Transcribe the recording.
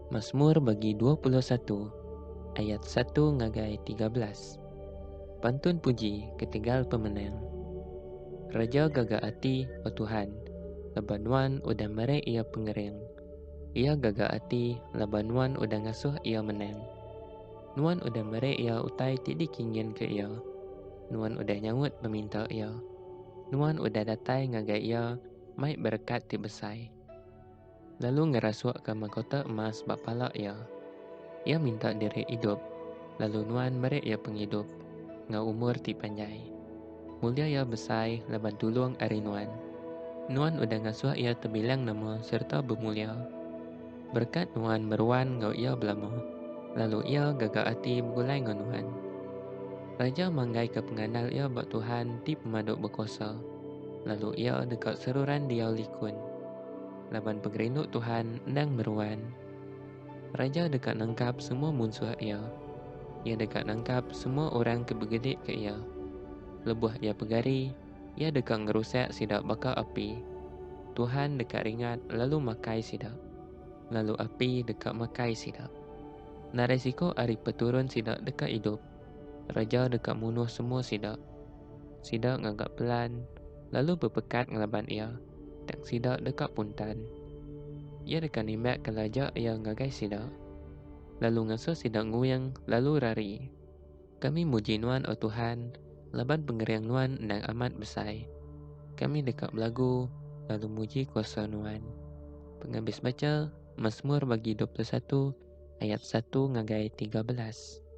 Mazmur bagi 21 ayat 1 ngagai 13. Pantun puji ketigal pemenang. Raja gagah hati, o Tuhan, labanuan udah mere ia pengereng. Ia gagah hati, labanuan udah ngasuh ia menang. Nuan udah mere ia utai tidak kingin ke ia. Nuan udah nyangut meminta ia. Nuan udah datai ngagai ia, mai berkat ti besai. Lalu ngerasuak ke mahkota emas bapala ia. Ia minta diri hidup, lalu nuan mere ia penghidup, ngau umur ti panjai. Mulia ia besai, laban tulung ari nuan. Nuan udah ngasuh ia terbilang nama serta bermulia. Berkat nuan meruan ngau ia belamo, lalu ia gagah hati begulai ngau nuan. Raja manggai ke penganal ia bak Tuhan ti pemaduk berkuasa, lalu ia dekat seruran dia likun. Laban pegerinuk Tuhan endang meruan. Raja dekat nangkap semua musuh ia. Ia dekat nangkap semua orang kebegedik ke ia. Lebuh ia pegari, ia dekat ngerusak sidak bakal api. Tuhan dekat ringat lalu makai sidak. Lalu api dekat makai sidak. Na resiko ari peturun sidak dekat hidup. Raja dekat munuh semua sidak. Sidak ngagak pelan, lalu berpekat ngelaban ia. Tak sidak dekat puntan. Ia dekat nimbak kelajak ia ngagai sidak. Lalu ngasuh sidak nguyang, lalu rari. Kami muji nuan o Tuhan, laban pengeriang nuan endang amat besai. Kami dekat belagu, lalu muji kuasa nuan. Penghabis baca, Mazmur bagi 21, ayat 1 ngagai 13.